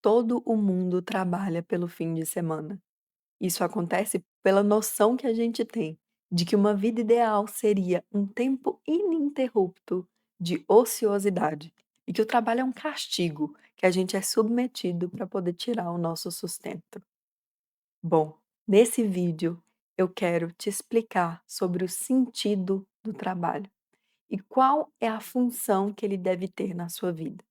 todo o mundo trabalha pelo fim de semana. Isso acontece pela noção que a gente tem de que uma vida ideal seria um tempo ininterrupto de ociosidade e que o trabalho é um castigo que a gente é submetido para poder tirar o nosso sustento. Bom, nesse vídeo eu quero te explicar sobre o sentido do trabalho e qual é a função que ele deve ter na sua vida.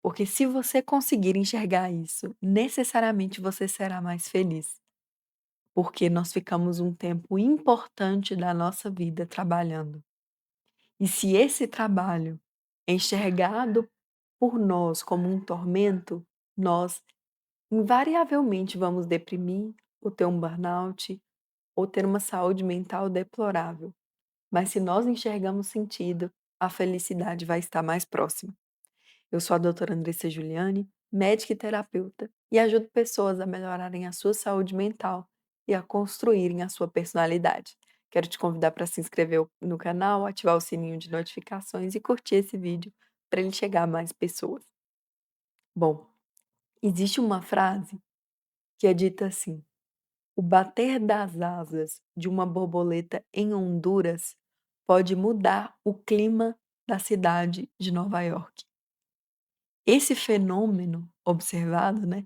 Porque se você conseguir enxergar isso, necessariamente você será mais feliz, porque nós ficamos um tempo importante da nossa vida trabalhando. E se esse trabalho é enxergado por nós como um tormento, nós invariavelmente vamos deprimir, ou ter um burnout, ou ter uma saúde mental deplorável. Mas se nós enxergamos sentido, a felicidade vai estar mais próxima. Eu sou a doutora Andressa Juliani, médica e terapeuta, e ajudo pessoas a melhorarem a sua saúde mental e a construírem a sua personalidade. Quero te convidar para se inscrever no canal, ativar o sininho de notificações e curtir esse vídeo para ele chegar a mais pessoas. Bom, existe uma frase que é dita assim: o bater das asas de uma borboleta em Honduras pode mudar o clima da cidade de Nova York. Esse fenômeno observado, né,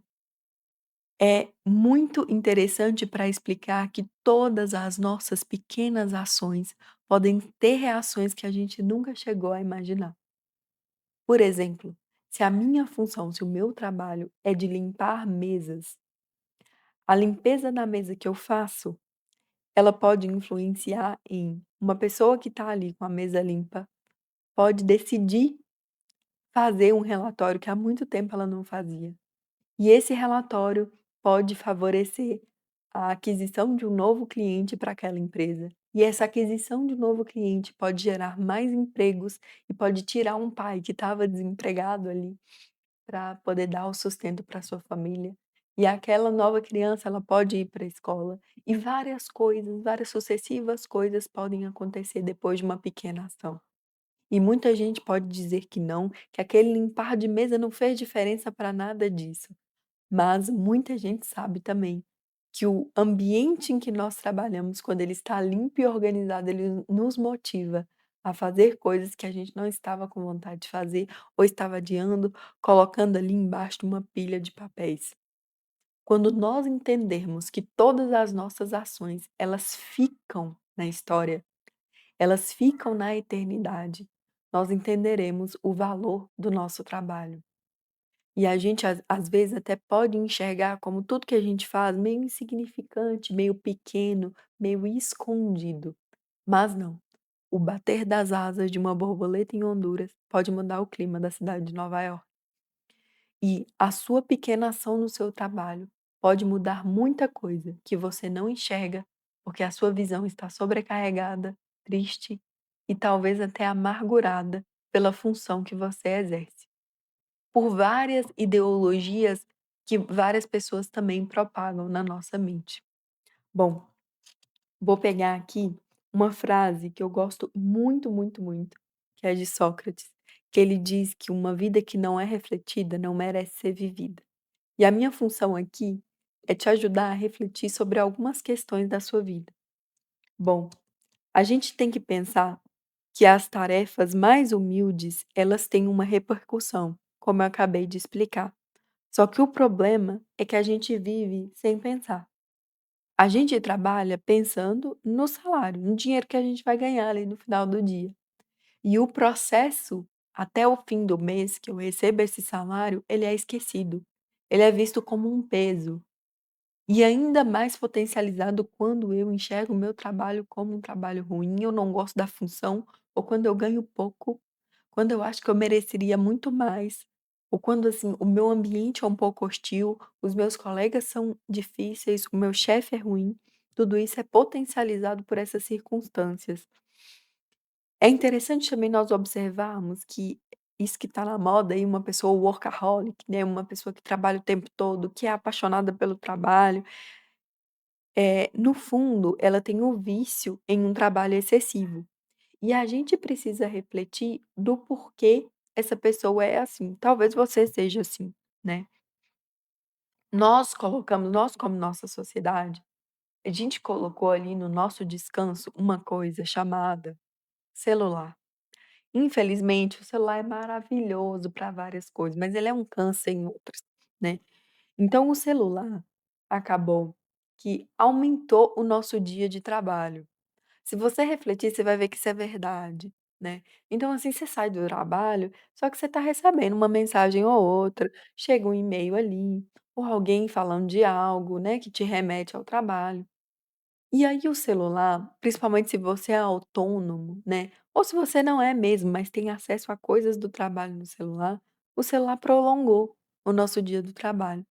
é muito interessante para explicar que todas as nossas pequenas ações podem ter reações que a gente nunca chegou a imaginar. Por exemplo, se a minha função, se o meu trabalho é de limpar mesas, a limpeza da mesa que eu faço, ela pode influenciar em uma pessoa que está ali com a mesa limpa, pode decidir fazer um relatório que há muito tempo ela não fazia. E esse relatório pode favorecer a aquisição de um novo cliente para aquela empresa. E essa aquisição de um novo cliente pode gerar mais empregos e pode tirar um pai que estava desempregado ali para poder dar o sustento para sua família. E aquela nova criança, ela pode ir para a escola. E várias coisas, várias sucessivas coisas podem acontecer depois de uma pequena ação. E muita gente pode dizer que não, que aquele limpar de mesa não fez diferença para nada disso. Mas muita gente sabe também que o ambiente em que nós trabalhamos, quando ele está limpo e organizado, ele nos motiva a fazer coisas que a gente não estava com vontade de fazer ou estava adiando, colocando ali embaixo de uma pilha de papéis. Quando nós entendermos que todas as nossas ações, elas ficam na história, elas ficam na eternidade, nós entenderemos o valor do nosso trabalho. E a gente às vezes até pode enxergar como tudo que a gente faz meio insignificante, meio pequeno, meio escondido. Mas não, o bater das asas de uma borboleta em Honduras pode mudar o clima da cidade de Nova York. E a sua pequena ação no seu trabalho pode mudar muita coisa que você não enxerga, porque a sua visão está sobrecarregada, triste e talvez até amargurada pela função que você exerce, por várias ideologias que várias pessoas também propagam na nossa mente. Bom, vou pegar aqui uma frase que eu gosto muito, muito, muito, que é de Sócrates, que ele diz que uma vida que não é refletida não merece ser vivida. E a minha função aqui é te ajudar a refletir sobre algumas questões da sua vida. Bom, a gente tem que pensar que as tarefas mais humildes, elas têm uma repercussão, como eu acabei de explicar. Só que o problema é que a gente vive sem pensar. A gente trabalha pensando no salário, no dinheiro que a gente vai ganhar ali no final do dia. E o processo até o fim do mês que eu recebo esse salário, ele é esquecido. Ele é visto como um peso. E ainda mais potencializado quando eu enxergo o meu trabalho como um trabalho ruim, eu não gosto da função, ou quando eu ganho pouco, quando eu acho que eu mereceria muito mais, ou quando, assim, o meu ambiente é um pouco hostil, os meus colegas são difíceis, o meu chefe é ruim, tudo isso é potencializado por essas circunstâncias. É interessante também nós observarmos que isso que está na moda aí, uma pessoa workaholic, né, uma pessoa que trabalha o tempo todo, que é apaixonada pelo trabalho, no fundo, ela tem o vício em um trabalho excessivo. E a gente precisa refletir do porquê essa pessoa é assim. Talvez você seja assim, né. nós como nossa sociedade, a gente colocou ali no nosso descanso uma coisa chamada celular. Infelizmente, o celular é maravilhoso para várias coisas, mas ele é um câncer em outras, né. Então o celular acabou que aumentou o nosso dia de trabalho. Se você refletir, você vai ver que isso é verdade, né. Então, assim, você sai do trabalho, só que você está recebendo uma mensagem ou outra, chega um e-mail ali, ou alguém falando de algo, né, que te remete ao trabalho. E aí o celular, principalmente se você é autônomo, né, ou se você não é mesmo, mas tem acesso a coisas do trabalho no celular, o celular prolongou o nosso dia do trabalho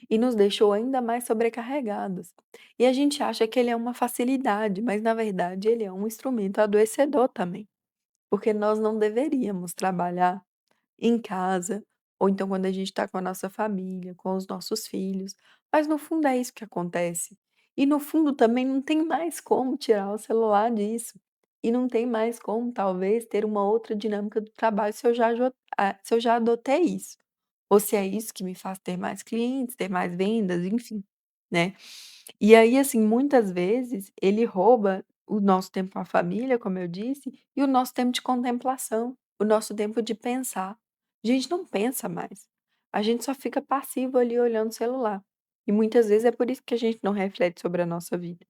e nos deixou ainda mais sobrecarregados. E a gente acha que ele é uma facilidade, mas na verdade ele é um instrumento adoecedor também, porque nós não deveríamos trabalhar em casa, ou então quando a gente está com a nossa família, com os nossos filhos, mas no fundo é isso que acontece. E no fundo também não tem mais como tirar o celular disso, e não tem mais como talvez ter uma outra dinâmica do trabalho se eu já adotei isso, ou se é isso que me faz ter mais clientes, ter mais vendas, enfim, né. E aí, assim, muitas vezes ele rouba o nosso tempo com a família, como eu disse, e o nosso tempo de contemplação, o nosso tempo de pensar. A gente não pensa mais, a gente só fica passivo ali olhando o celular. E muitas vezes é por isso que a gente não reflete sobre a nossa vida.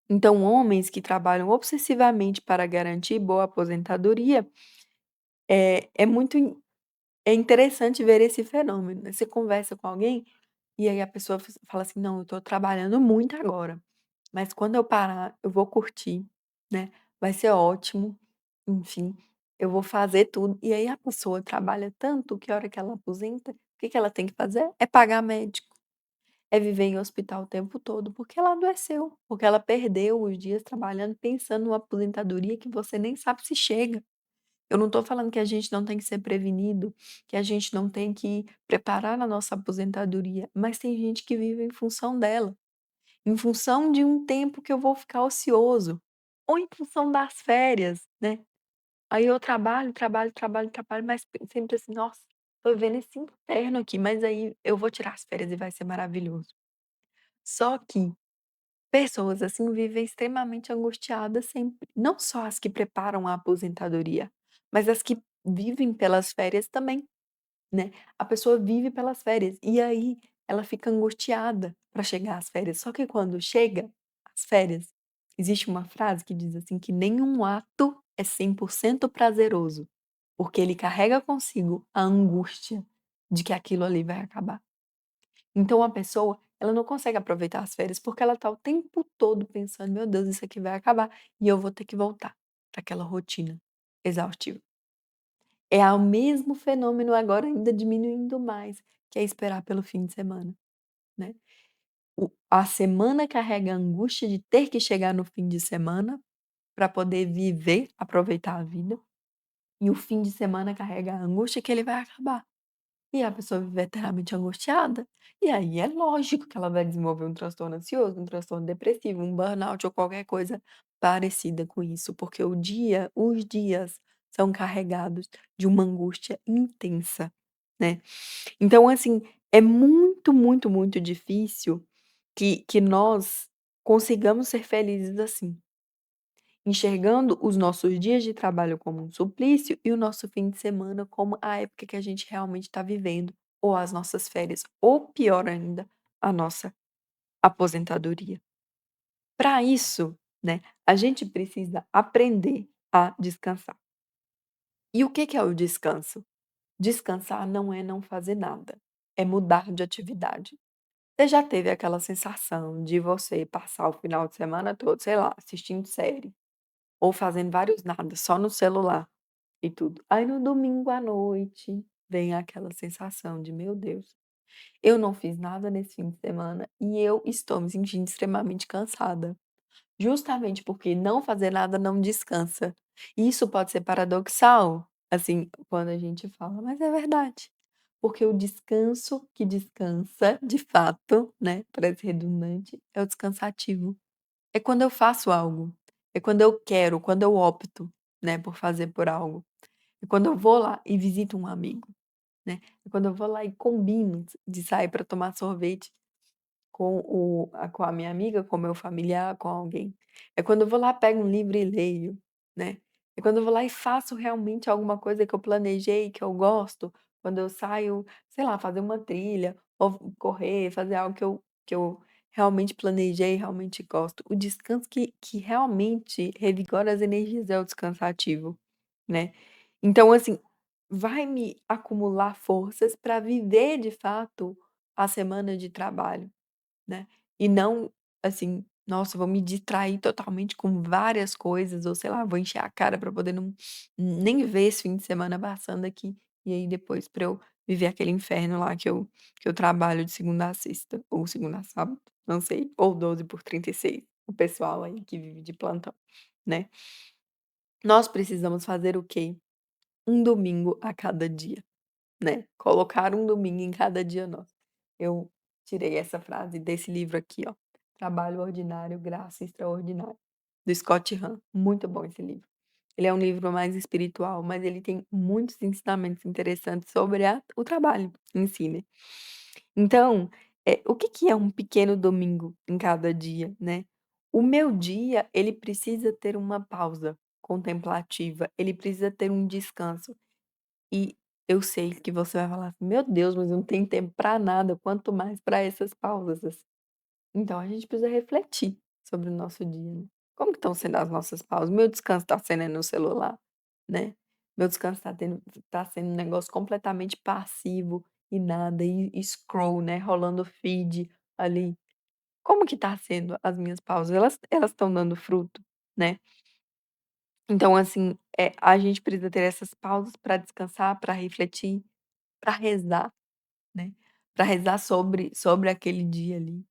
Então, homens que trabalham obsessivamente para garantir boa aposentadoria, é muito é interessante ver esse fenômeno, né. Você conversa com alguém, e aí a pessoa fala assim: "Não, eu estou trabalhando muito agora, mas quando eu parar, eu vou curtir, né, vai ser ótimo, enfim, eu vou fazer tudo". E aí a pessoa trabalha tanto que a hora que ela aposenta, o que que ela tem que fazer? É pagar médico, é viver em hospital o tempo todo, porque ela adoeceu, porque ela perdeu os dias trabalhando pensando numa aposentadoria que você nem sabe se chega. Eu não estou falando que a gente não tem que ser prevenido, que a gente não tem que preparar a nossa aposentadoria, mas tem gente que vive em função dela, em função de um tempo que eu vou ficar ocioso, ou em função das férias, né. Aí eu trabalho, trabalho, trabalho, trabalho, mas sempre assim: "Nossa, tô vivendo esse inferno aqui, mas aí eu vou tirar as férias e vai ser maravilhoso". Só que pessoas assim vivem extremamente angustiadas sempre, não só as que preparam a aposentadoria, mas as que vivem pelas férias também, né. A pessoa vive pelas férias, e aí ela fica angustiada para chegar às férias, só que quando chega às férias, existe uma frase que diz assim que nenhum ato é 100% prazeroso, porque ele carrega consigo a angústia de que aquilo ali vai acabar. Então a pessoa, ela não consegue aproveitar as férias, porque ela está o tempo todo pensando: "Meu Deus, isso aqui vai acabar e eu vou ter que voltar para aquela rotina exaustiva". É o mesmo fenômeno agora ainda diminuindo mais, que é esperar pelo fim de semana, né. A semana carrega a angústia de ter que chegar no fim de semana para poder viver, aproveitar a vida, e o fim de semana carrega a angústia que ele vai acabar. E a pessoa vive eternamente angustiada, e aí é lógico que ela vai desenvolver um transtorno ansioso, um transtorno depressivo, um burnout ou qualquer coisa parecida com isso, porque os dias são carregados de uma angústia intensa, né. Então, assim, é muito, muito, muito difícil que nós consigamos ser felizes assim. Enxergando os nossos dias de trabalho como um suplício e o nosso fim de semana como a época que a gente realmente está vivendo, ou as nossas férias, ou pior ainda, a nossa aposentadoria. Para isso, né, a gente precisa aprender a descansar. E o que que é o descanso? Descansar não é não fazer nada, é mudar de atividade. Você já teve aquela sensação de você passar o final de semana todo, sei lá, assistindo série, ou fazendo vários nada, só no celular? E tudo. Aí no domingo à noite, vem aquela sensação de: "Meu Deus, eu não fiz nada nesse fim de semana e eu estou me sentindo extremamente cansada". Justamente porque não fazer nada não descansa. E isso pode ser paradoxal, assim, quando a gente fala, mas é verdade. Porque o descanso que descansa, de fato, né, parece redundante, é o descansativo. É quando eu faço algo, é quando eu quero, quando eu opto, né, por fazer por algo. É quando eu vou lá e visito um amigo, né. É quando eu vou lá e combino de sair para tomar sorvete com a minha amiga, com o meu familiar, com alguém. É quando eu vou lá, pego um livro e leio, né. É quando eu vou lá e faço realmente alguma coisa que eu planejei, que eu gosto, quando eu saio, sei lá, fazer uma trilha, ou correr, fazer algo que eu realmente planejei, realmente gosto. O descanso que realmente revigora as energias é o descanso ativo, né. Então, assim, vai me acumular forças para viver de fato a semana de trabalho. Né. E não, assim: "Nossa, vou me distrair totalmente com várias coisas", ou sei lá, vou encher a cara para poder não nem ver esse fim de semana passando aqui, e aí depois para eu viver aquele inferno lá que eu trabalho de segunda a sexta, ou segunda a sábado, não sei, ou 12 por 36, o pessoal aí que vive de plantão, né. Nós precisamos fazer o quê? Um domingo a cada dia. Né, colocar um domingo em cada dia nosso. Eu tirei essa frase desse livro aqui, ó, Trabalho Ordinário, Graça Extraordinária, do Scott Hahn. Muito bom esse livro. Ele é um livro mais espiritual, mas ele tem muitos ensinamentos interessantes sobre o trabalho em si, né. Então, o que que é um pequeno domingo em cada dia, né? O meu dia, ele precisa ter uma pausa contemplativa, ele precisa ter um descanso. E eu sei que você vai falar assim: "Meu Deus, mas eu não tenho tempo para nada, quanto mais para essas pausas". Então a gente precisa refletir sobre o nosso dia, né. Como que estão sendo as nossas pausas? Meu descanso está sendo é no celular, né. Meu descanso está sendo um negócio completamente passivo e nada, e scroll, né, rolando feed ali. Como que está sendo as minhas pausas? Elas estão dando fruto, né. Então assim, a gente precisa ter essas pausas para descansar, para refletir, para rezar, né, para rezar sobre aquele dia ali,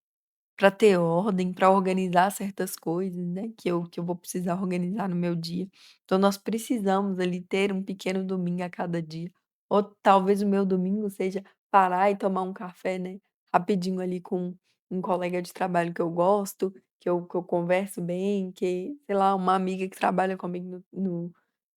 para ter ordem, para organizar certas coisas, né, que eu vou precisar organizar no meu dia. Então nós precisamos ali ter um pequeno domingo a cada dia, ou talvez o meu domingo seja parar e tomar um café, né, rapidinho ali com um colega de trabalho que eu gosto, que eu converso bem, que, sei lá, uma amiga que trabalha comigo no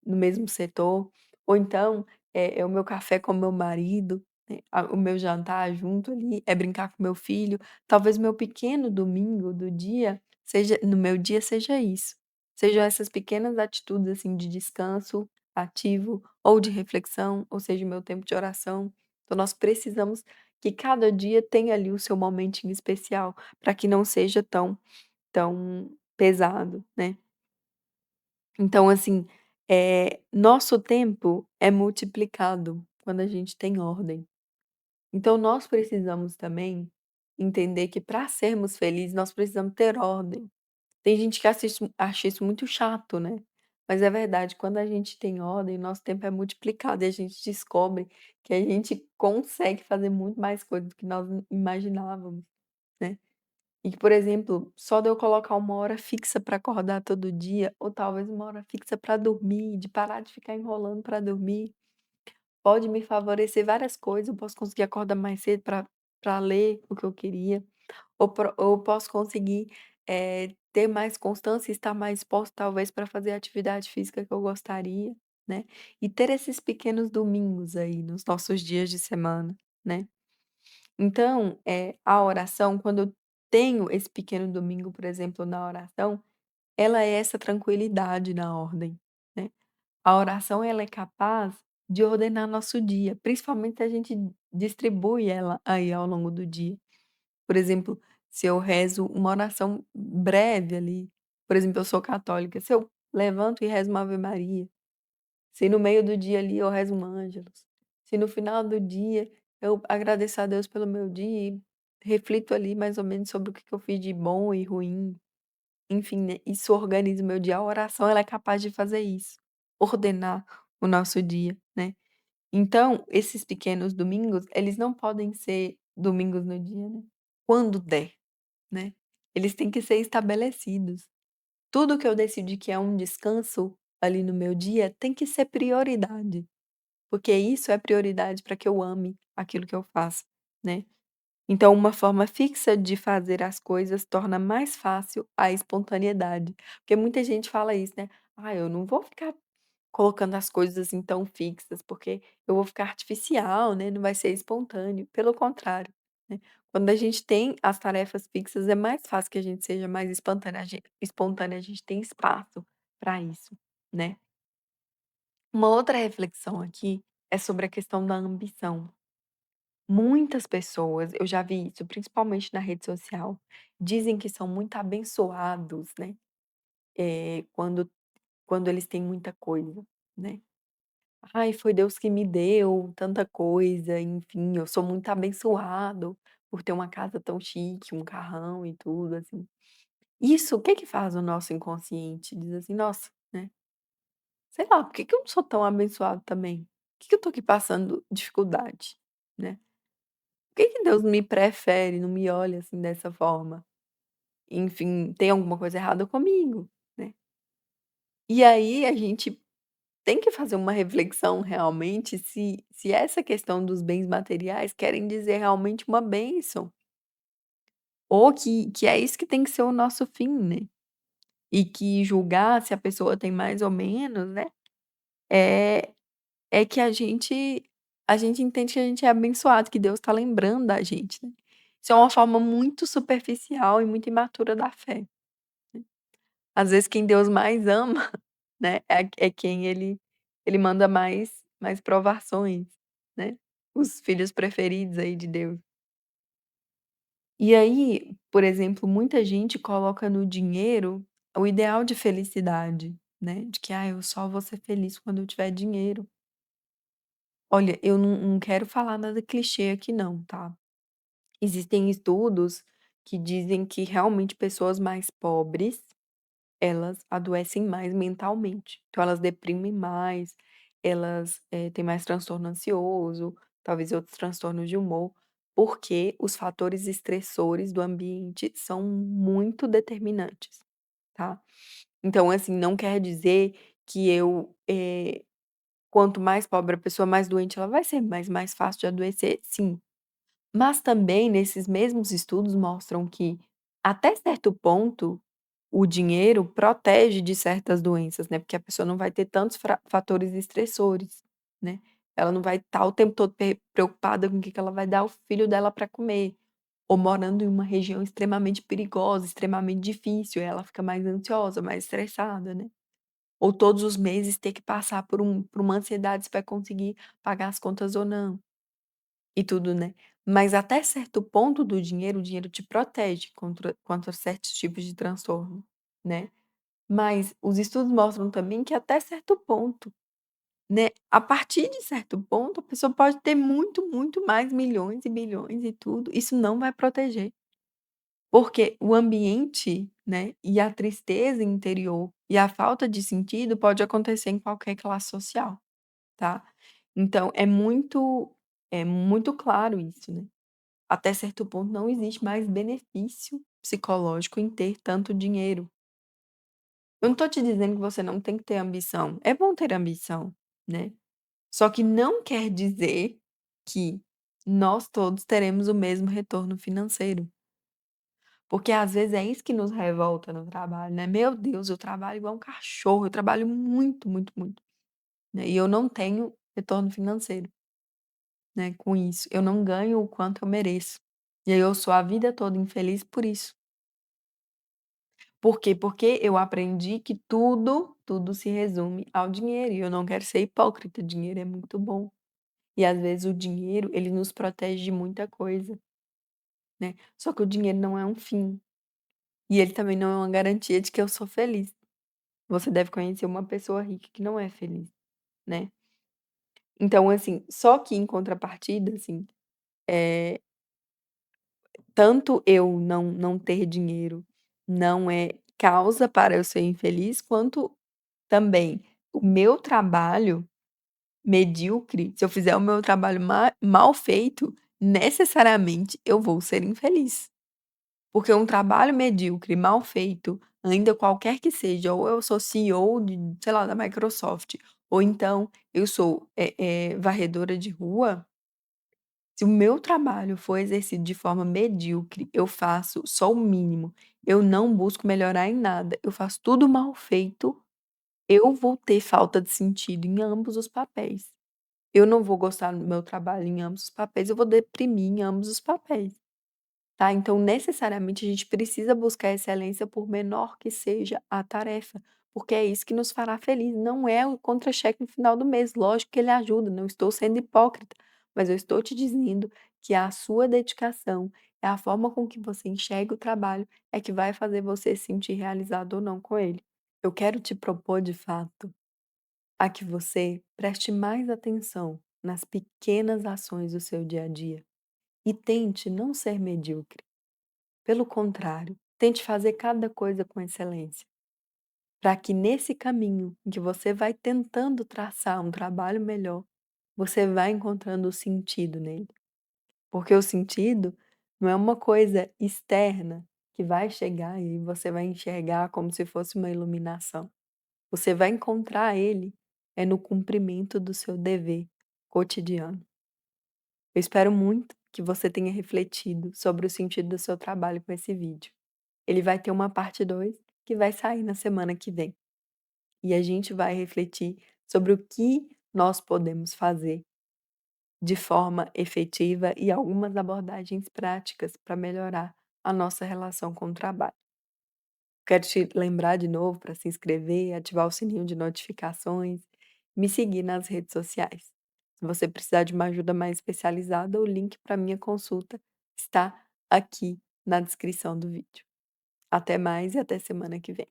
mesmo setor, ou então, é o meu café com o meu marido, né, o meu jantar junto ali, é brincar com meu filho. Talvez meu pequeno domingo do dia seja no meu dia seja isso, sejam essas pequenas atitudes, assim, de descanso ativo ou de reflexão, ou seja, o meu tempo de oração. Então nós precisamos que cada dia tenha ali o seu momentinho especial, para que não seja tão pesado, né. Então assim, nosso tempo é multiplicado quando a gente tem ordem. Então nós precisamos também entender que para sermos felizes nós precisamos ter ordem. Tem gente que acha isso muito chato, né, mas é verdade, quando a gente tem ordem, nosso tempo é multiplicado e a gente descobre que a gente consegue fazer muito mais coisas do que nós imaginávamos, né. E que, por exemplo, só de eu colocar uma hora fixa para acordar todo dia, ou talvez uma hora fixa para dormir, de parar de ficar enrolando para dormir, pode me favorecer várias coisas. Eu posso conseguir acordar mais cedo para ler o que eu queria, ou posso conseguir, ter mais constância e estar mais disposto talvez para fazer a atividade física que eu gostaria, né. E ter esses pequenos domingos aí nos nossos dias de semana, né. Então, a oração, quando eu tenho esse pequeno domingo, por exemplo, na oração, ela é essa tranquilidade na ordem, né. A oração ela é capaz de ordenar nosso dia, principalmente se a gente distribui ela aí ao longo do dia. Por exemplo, se eu rezo uma oração breve ali, por exemplo, eu sou católica, se eu levanto e rezo uma Ave Maria, se no meio do dia ali eu rezo um Ângelus, se no final do dia eu agradeço a Deus pelo meu dia e reflito ali mais ou menos sobre o que que eu fiz de bom e ruim, enfim, né, isso organiza o meu dia. A oração ela é capaz de fazer isso, ordenar o nosso dia, né. Então, esses pequenos domingos, eles não podem ser domingos no dia, né, quando der, né. Eles têm que ser estabelecidos. Tudo que eu decidi que é um descanso ali no meu dia tem que ser prioridade, porque isso é prioridade para que eu ame aquilo que eu faço, né. Então uma forma fixa de fazer as coisas torna mais fácil a espontaneidade, porque muita gente fala isso, né: "Ah, eu não vou ficar colocando as coisas, assim, tão fixas, porque eu vou ficar artificial, né, não vai ser espontâneo, pelo contrário, né. Quando a gente tem as tarefas fixas, é mais fácil que a gente seja mais espontânea, a gente tem espaço para isso, né. Uma outra reflexão aqui é sobre a questão da ambição. Muitas pessoas, eu já vi isso, principalmente na rede social, dizem que são muito abençoados, né, quando eles têm muita coisa, né. "Ai, foi Deus que me deu tanta coisa, enfim, eu sou muito abençoado por ter uma casa tão chique, um carrão e tudo, assim". Isso, o que que faz o nosso inconsciente? Diz assim: "Nossa, né, sei lá, por que que eu não sou tão abençoado também? Por que que eu tô aqui passando dificuldade, né? Por que que Deus me prefere, não me olha assim dessa forma? Enfim, tem alguma coisa errada comigo, né?". E aí a gente tem que fazer uma reflexão realmente se essa questão dos bens materiais querem dizer realmente uma bênção, ou que é isso que tem que ser o nosso fim, né. E que julgar se a pessoa tem mais ou menos, né, é é que a gente entende que a gente é abençoado, que Deus está lembrando da gente, né. Isso é uma forma muito superficial e muito imatura da fé. Às vezes quem Deus mais ama, né, é quem ele manda mais provações, né, os filhos preferidos aí de Deus. E aí, por exemplo, muita gente coloca no dinheiro o ideal de felicidade, né, de que: "Ah, eu só vou ser feliz quando eu tiver dinheiro". Olha, eu não quero falar nada clichê aqui não, tá. Existem estudos que dizem que realmente pessoas mais pobres, elas adoecem mais mentalmente. Então elas deprimem mais, elas, têm mais transtorno ansioso, talvez outros transtornos de humor, porque os fatores estressores do ambiente são muito determinantes, tá. Então, assim, não quer dizer que quanto mais pobre a pessoa, mais doente ela vai ser, mas mais fácil de adoecer, sim. Mas também nesses mesmos estudos mostram que, até certo ponto, o dinheiro protege de certas doenças, né, porque a pessoa não vai ter tantos fatores estressores, né. Ela não vai estar o tempo todo preocupada com o que que ela vai dar ao filho dela para comer, ou morando em uma região extremamente perigosa, extremamente difícil, e ela fica mais ansiosa, mais estressada, né. Ou todos os meses ter que passar por uma ansiedade se vai conseguir pagar as contas ou não. E tudo, né. Mas até certo ponto do dinheiro, o dinheiro te protege contra certos tipos de transtorno, né. Mas os estudos mostram também que até certo ponto, né, a partir de certo ponto, a pessoa pode ter muito, muito mais milhões e bilhões e tudo, isso não vai proteger, porque o ambiente, né, e a tristeza interior e a falta de sentido pode acontecer em qualquer classe social, tá. Então é muito claro isso, né. Até certo ponto não existe mais benefício psicológico em ter tanto dinheiro. Eu não tô te dizendo que você não tem que ter ambição, é bom ter ambição, né. Só que não quer dizer que nós todos teremos o mesmo retorno financeiro, porque às vezes é isso que nos revolta no trabalho, né. "Meu Deus, eu trabalho igual um cachorro, eu trabalho muito, muito, muito, né, e eu não tenho retorno financeiro, né, com isso, eu não ganho o quanto eu mereço". E aí eu sou a vida toda infeliz por isso. Por quê? Porque eu aprendi que tudo se resume ao dinheiro e eu não quero ser hipócrita, dinheiro é muito bom. E às vezes o dinheiro, ele nos protege de muita coisa, né. Só que o dinheiro não é um fim, e ele também não é uma garantia de que eu sou feliz. Você deve conhecer uma pessoa rica que não é feliz, né. Então assim, só que em contrapartida, assim, eh, tanto eu não ter dinheiro não é causa para eu ser infeliz, quanto também, o meu trabalho medíocre, se eu fizer o meu trabalho mal feito, necessariamente eu vou ser infeliz. Porque um trabalho medíocre, mal feito, ainda qualquer que seja, ou eu sou CEO de, sei lá, da Microsoft, ou então eu sou, varredora de rua, se o meu trabalho for exercido de forma medíocre, eu faço só o mínimo, eu não busco melhorar em nada, eu faço tudo mal feito. eu vou ter falta de sentido em ambos os papéis. Eu não vou gostar do meu trabalho em ambos os papéis, eu vou deprimir em ambos os papéis, tá. Então necessariamente a gente precisa buscar excelência por menor que seja a tarefa, porque é isso que nos fará feliz, não é o contra-cheque no final do mês, lógico que ele ajuda, não estou sendo hipócrita, mas eu estou te dizendo que a sua dedicação, é a forma com que você enxerga o trabalho, é que vai fazer você se sentir realizado ou não com ele. Eu quero te propor de fato a que você preste mais atenção nas pequenas ações do seu dia a dia e tente não ser medíocre. Pelo contrário, tente fazer cada coisa com excelência, para que nesse caminho em que você vai tentando traçar um trabalho melhor, você vai encontrando o sentido nele. Porque o sentido não é uma coisa externa que vai chegar e você vai enxergar como se fosse uma iluminação. Você vai encontrar ele no cumprimento do seu dever cotidiano. Eu espero muito que você tenha refletido sobre o sentido do seu trabalho com esse vídeo. Ele vai ter uma parte 2 que vai sair na semana que vem. E a gente vai refletir sobre o que nós podemos fazer de forma efetiva e algumas abordagens práticas para melhorar a nossa relação com o trabalho. Quero te lembrar de novo para se inscrever, ativar o sininho de notificações, me seguir nas redes sociais. Se você precisar de uma ajuda mais especializada, o link para minha consulta está aqui na descrição do vídeo. Até mais e até semana que vem.